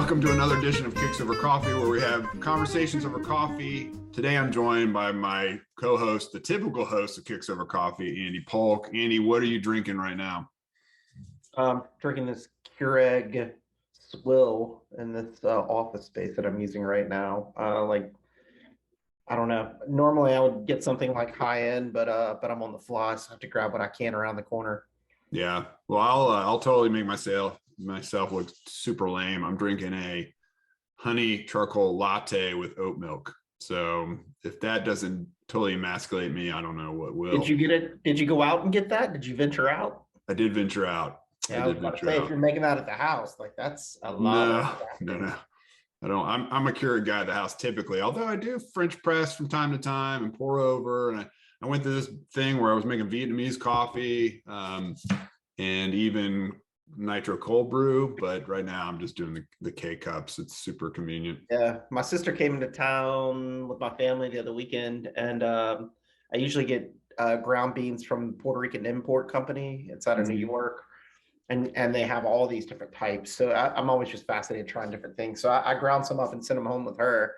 Welcome to another edition of Kicks Over Coffee, where we have conversations over coffee. Today, I'm joined by my co-host, the typical host of Kicks Over Coffee, Andy Polk. Andy, what are you drinking right now? Drinking this Keurig swill in this office space that I'm using right now. I don't know. Normally, I would get something like high end, but I'm on the fly, so I have to grab what I can around the corner. Yeah, well, I'll totally make myself look super lame. I'm drinking a honey charcoal latte with oat milk. So if that doesn't totally emasculate me, I don't know what will. Did you get it? Did you go out and get that? Did you venture out? I did venture out. Yeah, I was about to say, if you're making that at the house, like that's a lot. No. I don't. I'm a Keurig guy at the house typically, although I do French press from time to time and pour over. And I went through this thing where I was making Vietnamese coffee and even nitro cold brew, but right now I'm just doing the K cups. It's super convenient. Yeah, my sister came into town with my family the other weekend, and I usually get ground beans from Puerto Rican import company inside of New York. And they have all these different types. So I'm always just fascinated trying different things. So I ground some up and sent them home with her.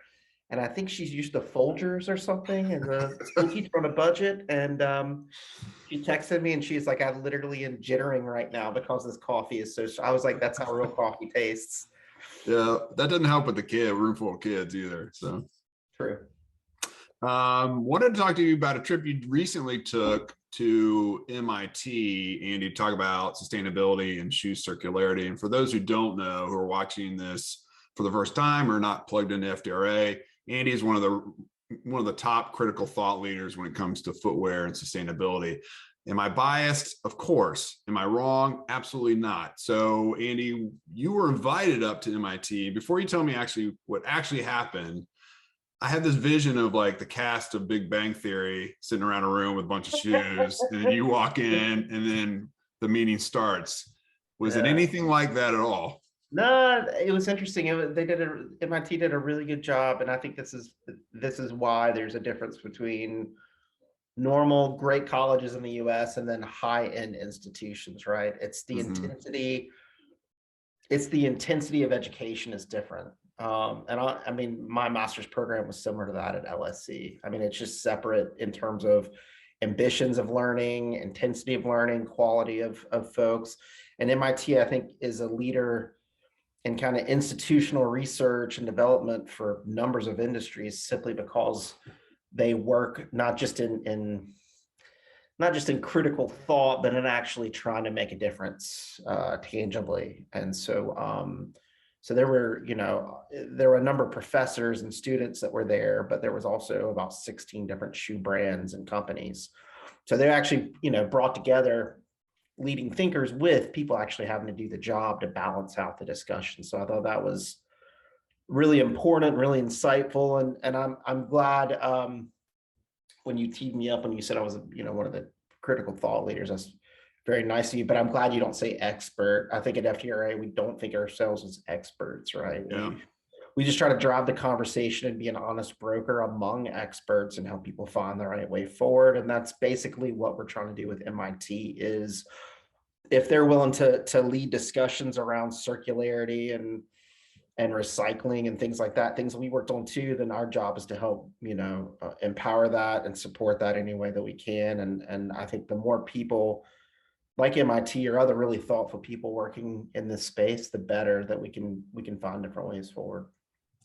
And I think she's used the Folgers or something as a school teacher on a budget. And she texted me and she's like, I literally am jittering right now because this coffee is so, I was like, that's how real coffee tastes. Yeah, that doesn't help with the room full of kids either. So true. Wanted to talk to you about a trip you recently took to MIT, Andy, to talk about sustainability and shoe circularity. And for those who don't know, who are watching this for the first time or not plugged into FDRA, Andy is one of the top critical thought leaders when it comes to footwear and sustainability. Am I biased? Of course. Am I wrong? Absolutely not. So, Andy, you were invited up to MIT. Before you tell me what actually happened, I had this vision of like the cast of Big Bang Theory sitting around a room with a bunch of shoes, and then you walk in, and then the meeting starts. Was it anything like that at all? No, it was interesting. MIT did a really good job, and I think this is why there's a difference between normal great colleges in the U.S. and then high-end institutions, right? It's the intensity. It's the intensity of education is different. I mean, my master's program was similar to that at LSC. I mean, it's just separate in terms of ambitions of learning, intensity of learning, quality of folks. And MIT, I think, is a leader in kind of institutional research and development for numbers of industries simply because they work not just in critical thought, but in actually trying to make a difference tangibly. And so there were a number of professors and students that were there, but there was also about 16 different shoe brands and companies. So they actually, brought together leading thinkers with people actually having to do the job to balance out the discussion. So I thought that was really important, really insightful. And I'm glad when you teed me up and you said I was, one of the critical thought leaders. That's very nice of you, but I'm glad you don't say expert. I think at FDRA, we don't think ourselves as experts, right? Yeah. We just try to drive the conversation and be an honest broker among experts and help people find the right way forward. And that's basically what we're trying to do with MIT is if they're willing to lead discussions around circularity and recycling and things like that, things we worked on too, then our job is to help, empower that and support that any way that we can. And I think the more people like MIT or other really thoughtful people working in this space, the better that we can find different ways forward.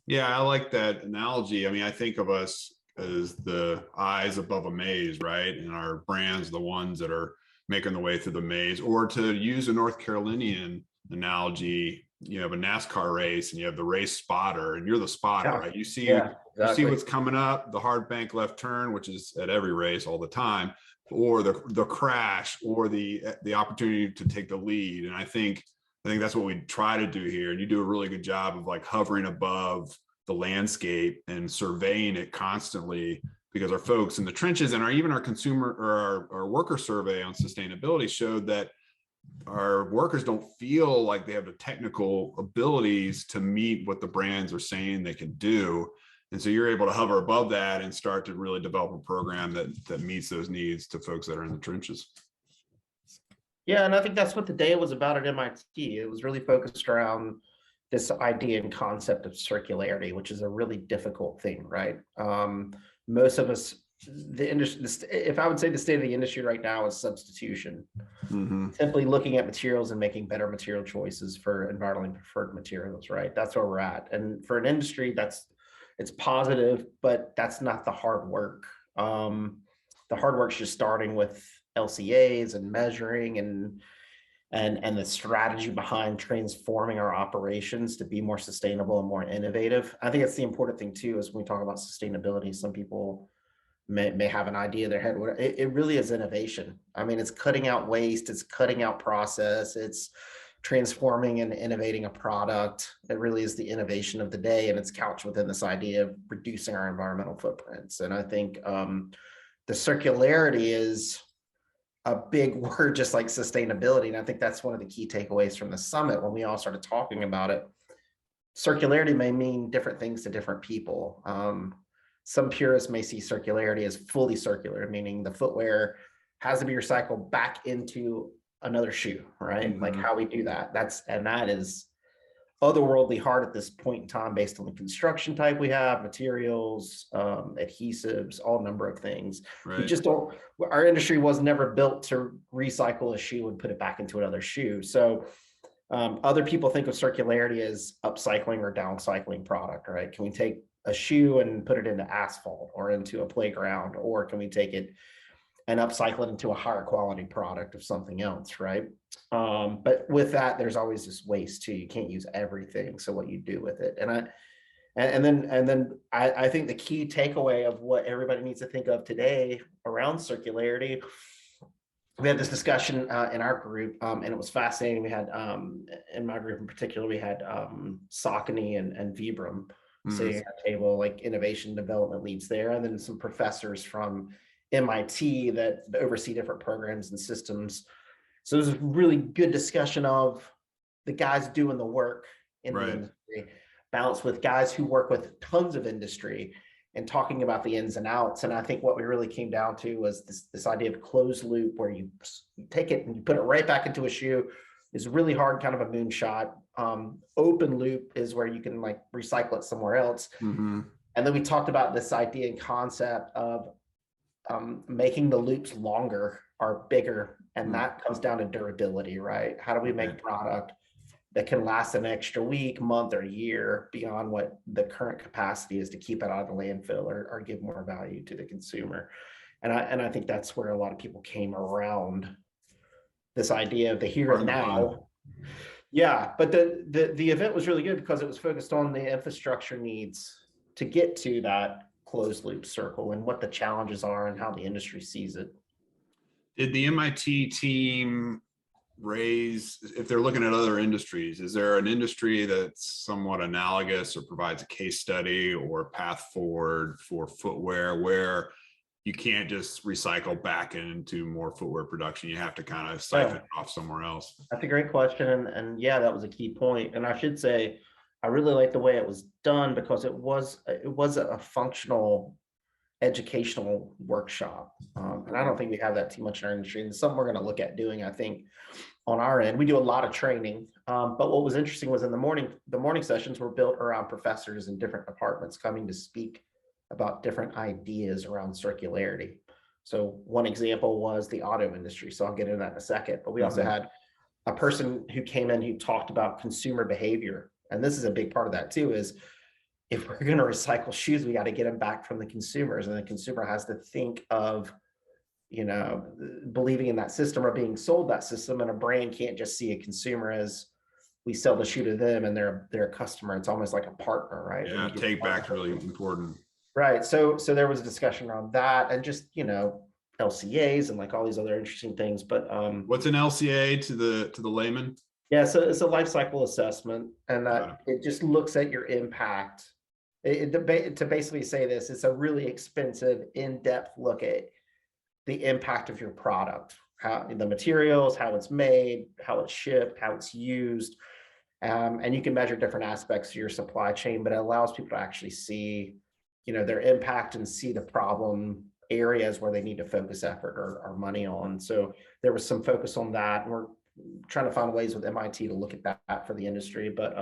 Yeah, I like that analogy. I mean, I think of us as the eyes above a maze, right? And our brands, the ones that are making the way through the maze. Or to use a North Carolinian analogy, you have a NASCAR race and you have the race spotter, and you're the spotter, right? You see what's coming up, the hard bank left turn, which is at every race all the time, or the crash, or the opportunity to take the lead. And I think that's what we try to do here. And you do a really good job of like hovering above the landscape and surveying it constantly, because our folks in the trenches and our consumer or our worker survey on sustainability showed that our workers don't feel like they have the technical abilities to meet what the brands are saying they can do. And so you're able to hover above that and start to really develop a program that meets those needs to folks that are in the trenches. Yeah, and I think that's what the day was about at MIT. It was really focused around this idea and concept of circularity, which is a really difficult thing, right? Most of us, the industry, if I would say the state of the industry right now is substitution. Simply looking at materials and making better material choices for environmentally preferred materials, right? That's where we're at. And for an industry, it's positive, but that's not the hard work. The hard work's just starting with LCAs and measuring and the strategy behind transforming our operations to be more sustainable and more innovative. I think that's the important thing too, is when we talk about sustainability, some people may have an idea in their head. It really is innovation. I mean, it's cutting out waste, it's cutting out process, it's transforming and innovating a product. It really is the innovation of the day, and it's couched within this idea of reducing our environmental footprints. And I think the circularity is a big word, just like sustainability. And I think that's one of the key takeaways from the summit when we all started talking about it. Circularity may mean different things to different people. Some purists may see circularity as fully circular, meaning the footwear has to be recycled back into another shoe, right? Like how we do that. That is otherworldly hard at this point in time, based on the construction type we have, materials, adhesives, all number of things. Right. We just don't, our industry was never built to recycle a shoe and put it back into another shoe. So other people think of circularity as upcycling or downcycling product, right? Can we take a shoe and put it into asphalt or into a playground, or can we take it and upcycle it into a higher quality product of something else, right? But with that, there's always this waste too. You can't use everything. So what you do with it, and then I think the key takeaway of what everybody needs to think of today around circularity. We had this discussion in our group, and it was fascinating. We had in my group in particular, we had Saucony and Vibram sitting at our table, like innovation development leads there, and then some professors from MIT that oversee different programs and systems. So it was a really good discussion of the guys doing the work in the industry, balanced with guys who work with tons of industry and talking about the ins and outs. And I think what we really came down to was this idea of closed loop, where you take it and you put it right back into a shoe. Is really hard, kind of a moonshot. Open loop is where you can like recycle it somewhere else. And then we talked about this idea and concept of making the loops longer or bigger, and that comes down to durability, right? How do we make product that can last an extra week, month, or year beyond what the current capacity is to keep it out of the landfill or give more value to the consumer? And I think that's where a lot of people came around this idea of the here and now. Yeah, but the event was really good because it was focused on the infrastructure needs to get to that closed loop circle and what the challenges are and how the industry sees it. Did the MIT team raise, if they're looking at other industries, is there an industry that's somewhat analogous or provides a case study or path forward for footwear where you can't just recycle back into more footwear production? You have to kind of siphon it off somewhere else. That's a great question. And yeah, that was a key point. And I should say, I really like the way it was done because it was a functional educational workshop. And I don't think we have that too much in our industry. And it's something we're going to look at doing, I think, on our end. We do a lot of training. But what was interesting was in the morning sessions were built around professors in different departments coming to speak about different ideas around circularity. So one example was the auto industry. So I'll get into that in a second. But we also had a person who came in who talked about consumer behavior. And this is a big part of that too, is if we're going to recycle shoes, we got to get them back from the consumers, and the consumer has to think of, believing in that system or being sold that system. And a brand can't just see a consumer as we sell the shoe to them and they're a customer. It's almost like a partner, right? Yeah, take back's really important. Right. So there was a discussion around that, and just, LCAs and like all these other interesting things. But what's an LCA to the layman? Yeah, so it's a life cycle assessment, and it just looks at your impact. To basically say this, it's a really expensive, in-depth look at the impact of your product, how the materials, how it's made, how it's shipped, how it's used, and you can measure different aspects of your supply chain. But it allows people to actually see, their impact and see the problem areas where they need to focus effort or money on. So there was some focus on that, and we're trying to find ways with MIT to look at that for the industry. But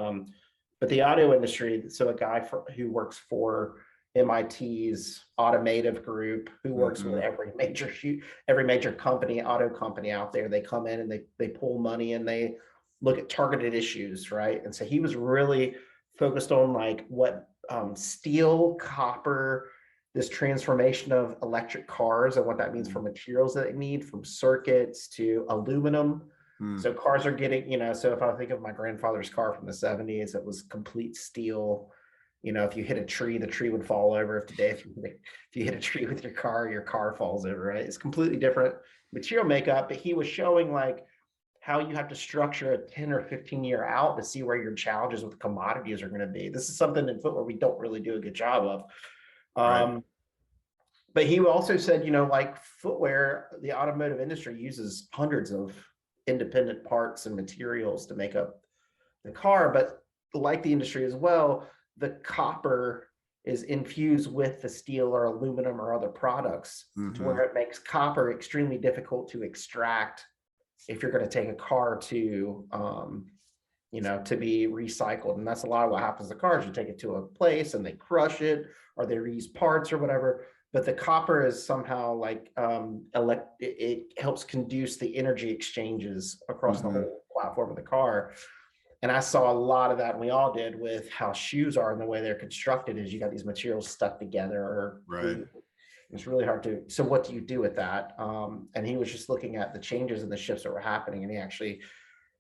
But the auto industry, so a guy who works for MIT's automotive group, who works with every major company, auto company out there, they come in and they pull money and they look at targeted issues, right? And so he was really focused on like what steel, copper, this transformation of electric cars and what that means for materials that they need, from circuits to aluminum. So cars are getting, so if I think of my grandfather's car from the 70s, it was complete steel. If you hit a tree, the tree would fall over. If you hit a tree with your car falls over, right? It's completely different material makeup. But he was showing like how you have to structure a 10 or 15 year out to see where your challenges with commodities are going to be. This is something in footwear we don't really do a good job of. Right. But he also said, like footwear, the automotive industry uses hundreds of independent parts and materials to make up the car. But like the industry as well, the copper is infused with the steel or aluminum or other products to where it makes copper extremely difficult to extract if you're going to take a car to to be recycled. And that's a lot of what happens to cars. You take it to a place and they crush it, or they reuse parts or whatever. But the copper is somehow like it helps conduce the energy exchanges across the whole platform of the car. And I saw a lot of that, and we all did, with how shoes are and the way they're constructed. Is you got these materials stuck together, or Right. it's really hard to. So what do you do with that? And he was just looking at the changes and the shifts that were happening, and he actually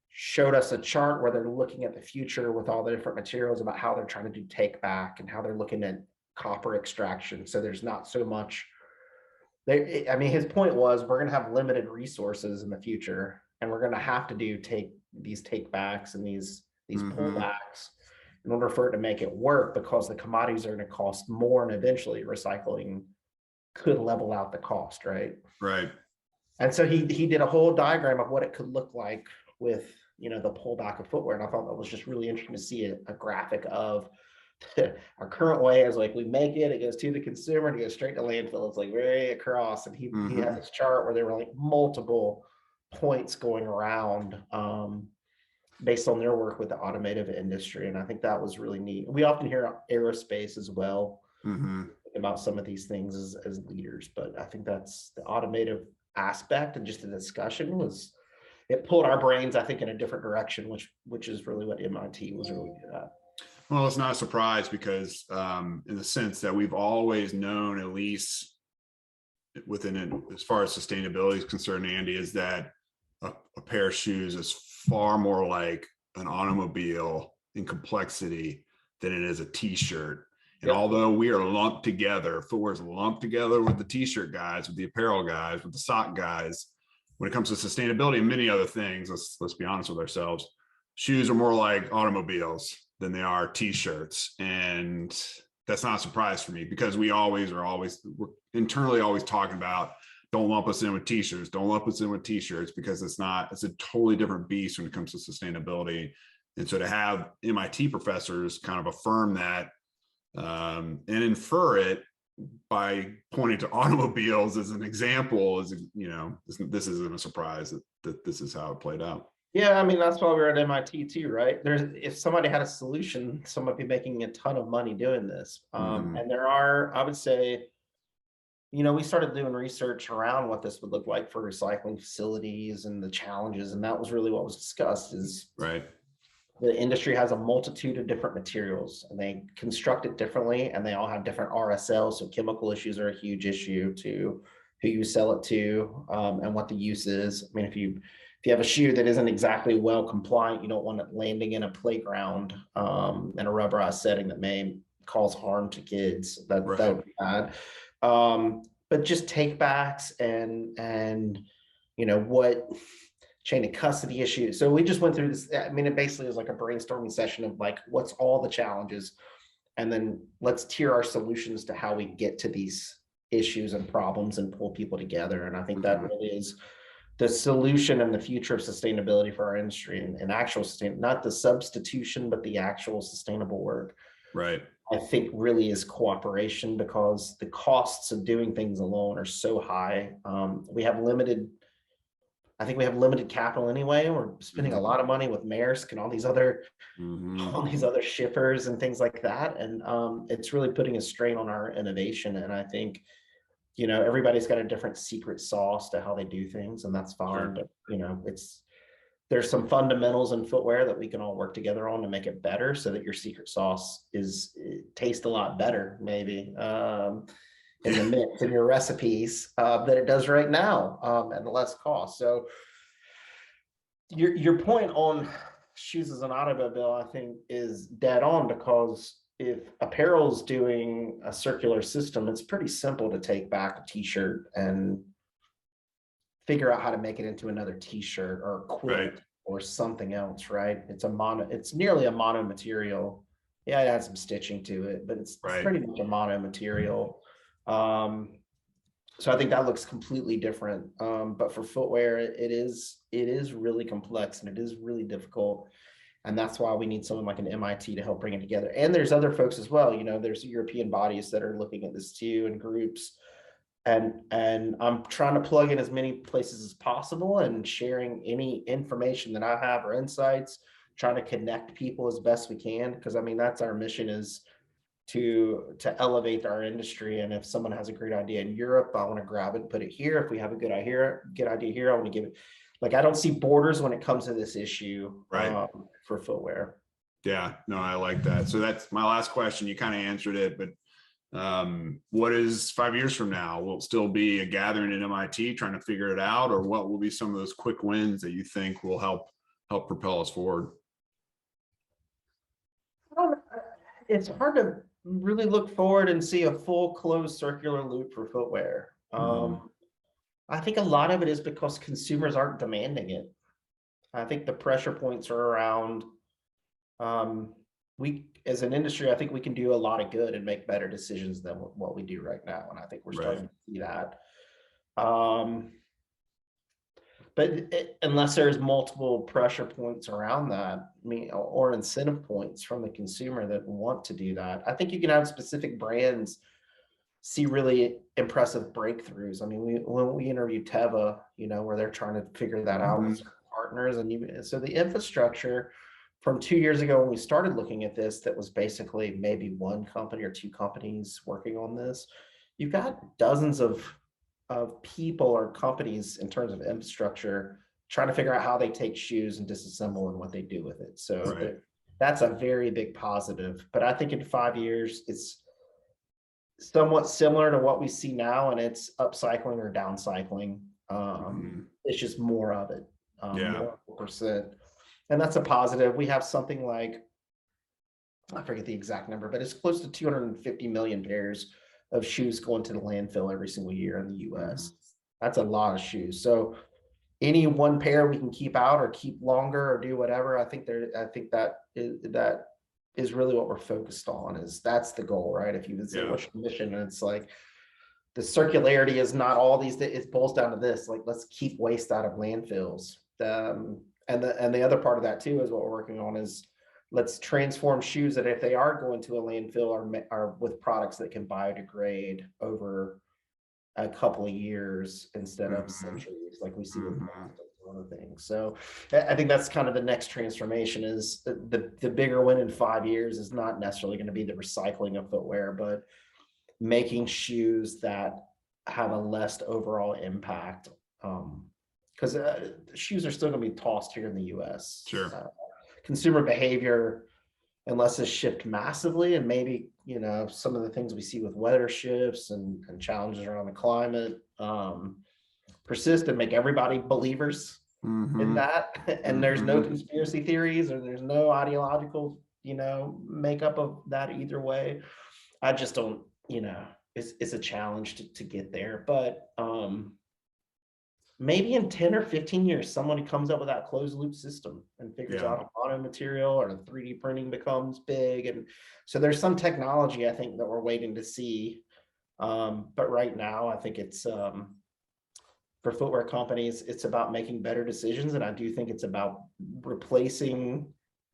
showed us a chart where they're looking at the future with all the different materials about how they're trying to do take back and how they're looking at copper extraction. So there's not so much. His point was we're going to have limited resources in the future, and we're going to have to do these take backs and these pullbacks in order for it to make it work, because the commodities are going to cost more, and eventually recycling could level out the cost, right? Right. And so he did a whole diagram of what it could look like with the pullback of footwear, and I thought that was just really interesting to see a graphic of our current way is like we make it goes to the consumer and it goes straight to landfill. It's like very across, and he had this chart where there were like multiple points going around based on their work with the automotive industry, and I think that was really neat. We often hear aerospace as well about some of these things as leaders, but I think that's the automotive aspect, and just the discussion it pulled our brains, I think, in a different direction, which is really what MIT was really good at. Well, it's not a surprise because in the sense that we've always known, at least within it, as far as sustainability is concerned, Andy, is that a pair of shoes is far more like an automobile in complexity than it is a t-shirt. And although we are lumped together, footwear is lumped together with the t-shirt guys, with the apparel guys, with the sock guys, when it comes to sustainability and many other things, let's be honest with ourselves, shoes are more like automobiles than they are t-shirts. And that's not a surprise for me, because we're internally always talking about, don't lump us in with t-shirts, because it's a totally different beast when it comes to sustainability. And so to have MIT professors kind of affirm that and infer it by pointing to automobiles as an example, this isn't a surprise that this is how it played out. Yeah, that's why we're at MIT too, right? If somebody had a solution, someone would be making a ton of money doing this. And there are, I would say, we started doing research around what this would look like for recycling facilities and the challenges, and that was really what was discussed. Is right. The industry has a multitude of different materials, and they construct it differently, and they all have different RSLs. So chemical issues are a huge issue to who you sell it to, and what the use is. If you have a shoe that isn't exactly well compliant, you don't want it landing in a playground in a rubberized setting that may cause harm to kids. That would be bad. But just take backs and what chain of custody issues. So we just went through this. It basically was like a brainstorming session of like, what's all the challenges, and then let's tier our solutions to how we get to these issues and problems and pull people together. And I think that really is the solution and the future of sustainability for our industry, and actual not the substitution, but the actual sustainable work. Right. I think really is cooperation, because the costs of doing things alone are so high. We have limited I think we have limited capital anyway. We're spending a lot of money with Maersk and all these other shippers and things like that. And it's really putting a strain on our innovation. And I think, everybody's got a different secret sauce to how they do things, and that's fine. Sure. But, there's some fundamentals in footwear that we can all work together on to make it better, so that your secret sauce tastes a lot better, maybe, in the mix in your recipes than it does right now, at less cost. So your point on shoes as an automobile, I think, is dead on, because if apparel's doing a circular system, it's pretty simple to take back a t-shirt and figure out how to make it into another t-shirt or a quilt, Right. or something else, right? It's nearly a mono material. Yeah, it has some stitching to it, but it's Right. pretty much a mono material. So I think that looks completely different. But for footwear, it is really complex, and it is really difficult. And that's why we need someone like an MIT to help bring it together. And there's other folks as well. There's European bodies that are looking at this too, and groups. And I'm trying to plug in as many places as possible, and sharing any information that I have or insights, trying to connect people as best we can. Because I mean, that's our mission, is to elevate our industry. And if someone has a great idea in Europe, I want to grab it and put it here. If we have a good idea here, I want to give it. Like, I don't see borders when it comes to this issue, Right. for footwear. Yeah, no, I like that. So that's my last question. You kind of answered it, but what is 5 years from now? Will it still be a gathering at MIT trying to figure it out, or what will be some of those quick wins that you think will help propel us forward? I don't know. It's hard to really look forward and see a full closed circular loop for footwear. I think a lot of it is because consumers aren't demanding it. I think the pressure points are around, we as an industry, I think we can do a lot of good and make better decisions than what we do right now. And I think we're starting to see that. But unless there's multiple pressure points around that, I mean, or incentive points from the consumer that want to do that, I think you can have specific brands see really impressive breakthroughs. I mean, when we interviewed Teva, where they're trying to figure that out with partners, and so the infrastructure from 2 years ago when we started looking at this, that was basically maybe one company or two companies working on this. You've got dozens of people or companies in terms of infrastructure trying to figure out how they take shoes and disassemble and what they do with it. So that's a very big positive. But I think in 5 years, it's somewhat similar to what we see now, and it's upcycling or downcycling. It's just more of it, more percent. And that's a positive. We have something like, I forget the exact number, but it's close to 250 million pairs of shoes going to the landfill every single year in the US. That's a lot of shoes. So any one pair we can keep out or keep longer or do whatever, I think that is really what we're focused on. That's the goal, right? If you would say what's your mission, and it's like, the circularity is not all these, it boils down to this, like, let's keep waste out of landfills. And the other part of that too is what we're working on is, let's transform shoes that if they are going to a landfill are with products that can biodegrade over a couple of years instead of centuries, like we see with plastics and other things. So I think that's kind of the next transformation, is the bigger win in 5 years is not necessarily going to be the recycling of footwear, but making shoes that have a less overall impact. Because shoes are still going to be tossed here in the US. Sure. Consumer behavior, unless it's shift massively, and maybe some of the things we see with weather shifts and challenges around the climate persist and make everybody believers in that, and there's no conspiracy theories, or there's no ideological makeup of that either way. I just don't, it's a challenge to get there. But maybe in 10 or 15 years, somebody comes up with that closed loop system and figures out a mono material, or the 3D printing becomes big. And so there's some technology, I think, that we're waiting to see. But right now, I think it's for footwear companies, it's about making better decisions. And I do think it's about replacing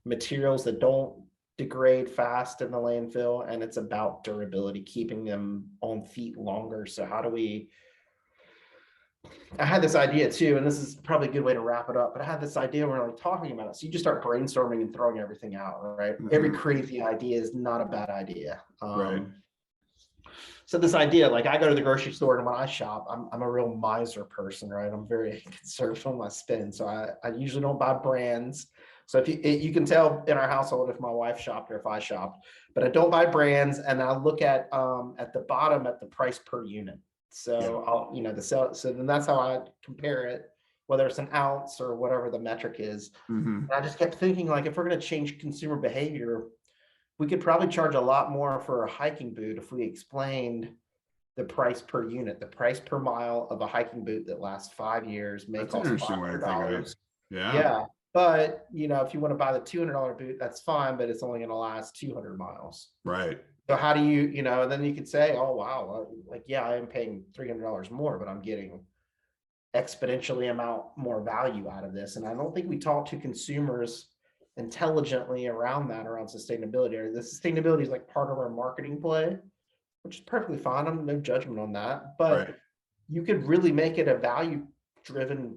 materials that don't degrade fast in the landfill. And it's about durability, keeping them on feet longer. So how do we I had this idea too, and this is probably a good way to wrap it up, but I had this idea when we're like talking about it. So you just start brainstorming and throwing everything out, right? Every crazy idea is not a bad idea. Right. So this idea, like I go to the grocery store and when I shop, I'm a real miser person, right? I'm very conservative on my spend. So I usually don't buy brands. So if you can tell in our household if my wife shopped or if I shopped, but I don't buy brands, and I look at the bottom at the price per unit. Yeah. So I'll, the sell, so then that's how I compare it, whether it's an ounce or whatever the metric is. Mm-hmm. And I just kept thinking, like, if we're going to change consumer behavior, we could probably charge a lot more for a hiking boot if we explained the price per unit, the price per mile of a hiking boot that lasts 5 years may That's an cost interesting way to think of it. $500. Yeah. Yeah. But if you want to buy the $200 boot, that's fine, but it's only going to last 200 miles. Right. So how do you, and then you could say, oh, wow, like, yeah, I am paying $300 more, but I'm getting exponentially amount more value out of this. And I don't think we talk to consumers intelligently around that, around sustainability. Or the sustainability is like part of our marketing play, which is perfectly fine. I'm no judgment on that, but Right. you could really make it a value driven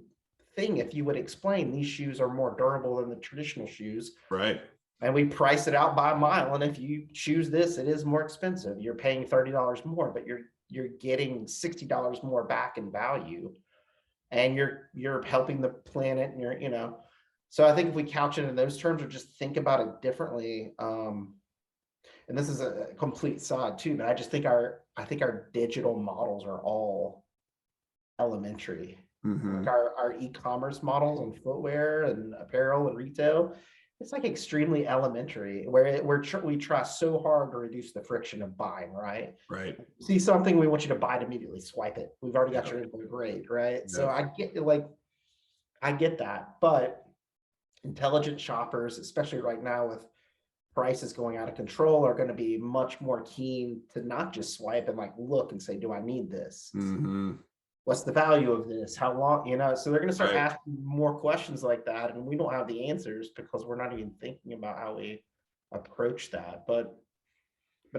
thing if you would explain these shoes are more durable than the traditional shoes. Right. And we price it out by a mile. And if you choose this, it is more expensive. You're paying $30 more, but you're getting $60 more back in value. And you're helping the planet, and so I think if we couch it in those terms or just think about it differently, and this is a complete side too, but I just think our digital models are all elementary. Like our e-commerce models and footwear and apparel and retail, it's like extremely elementary, where we try so hard to reduce the friction of buying, right? Right. See something, we want you to buy it immediately, swipe it. We've already got Yeah. your info, great, right? Yeah. So I get that, but intelligent shoppers, especially right now with prices going out of control, are going to be much more keen to not just swipe and like look and say, do I need this? What's the value of this? How long, so they're going to start Right. asking more questions like that. And we don't have the answers because we're not even thinking about how we approach that. But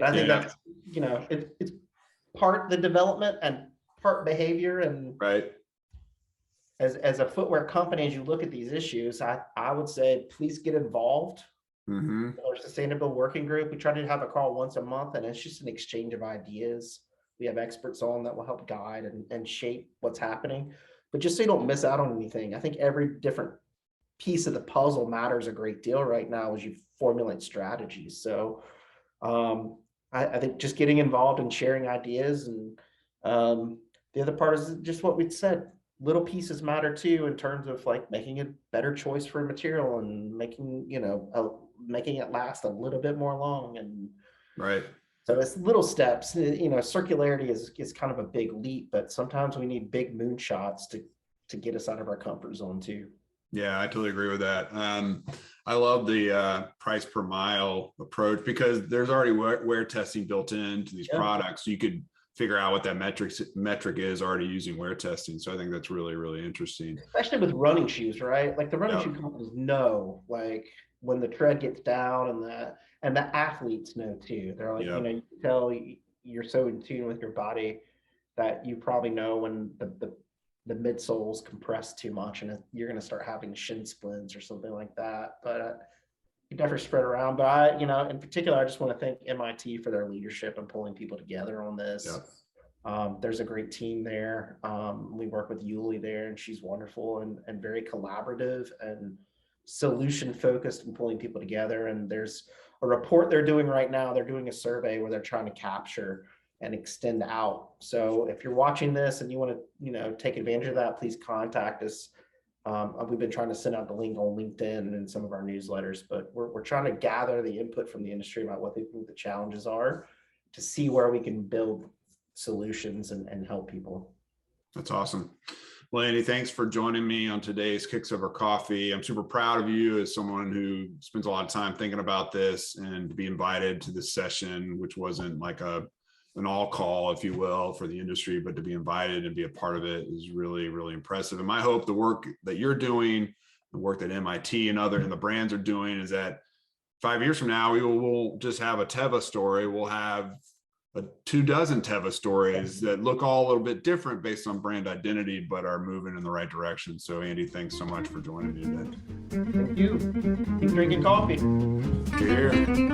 I think Yeah. that's, it's part the development and part behavior. And Right. as a footwear company, as you look at these issues, I would say, please get involved. Our sustainable working group, we try to have a call once a month, and it's just an exchange of ideas. We have experts on that will help guide and shape what's happening. But just so you don't miss out on anything, I think every different piece of the puzzle matters a great deal right now as you formulate strategies. So I think just getting involved and sharing ideas, and the other part is just what we said. Little pieces matter too, in terms of like making a better choice for a material and making making it last a little bit more long. And Right. so it's little steps. Circularity is kind of a big leap, but sometimes we need big moonshots to get us out of our comfort zone too. Yeah, I totally agree with that. I love the price per mile approach, because there's already wear testing built into these products. So you could figure out what that metric is already using wear testing. So I think that's really, really interesting. Especially with running shoes, right? Like the running shoe companies know, like when the tread gets down, and the athletes know too. They're like, you can tell you're so in tune with your body that you probably know when the midsoles compress too much, and you're going to start having shin splints or something like that. But you never spread around. But in particular, I just want to thank MIT for their leadership and pulling people together on this. There's a great team there. We work with Yuli there, and she's wonderful and very collaborative and solution focused and pulling people together. And there's a report they're doing right now. They're doing a survey where they're trying to capture and extend out. So if you're watching this and you want to, take advantage of that, please contact us. We've been trying to send out the link on LinkedIn and in some of our newsletters, but we're trying to gather the input from the industry about what they think the challenges are, to see where we can build solutions and help people. That's awesome. Well, Andy, thanks for joining me on today's Kicks Over Coffee. I'm super proud of you as someone who spends a lot of time thinking about this, and to be invited to this session, which wasn't like an all call, if you will, for the industry, but to be invited and be a part of it is really, really impressive. And my hope, the work that you're doing, the work that MIT and the brands are doing, is that 5 years from now, we'll just have a Teva story. We'll have two dozen Teva stories that look all a little bit different based on brand identity, but are moving in the right direction. So Andy, thanks so much for joining me today. Thank you. Keep drinking coffee. Cheers.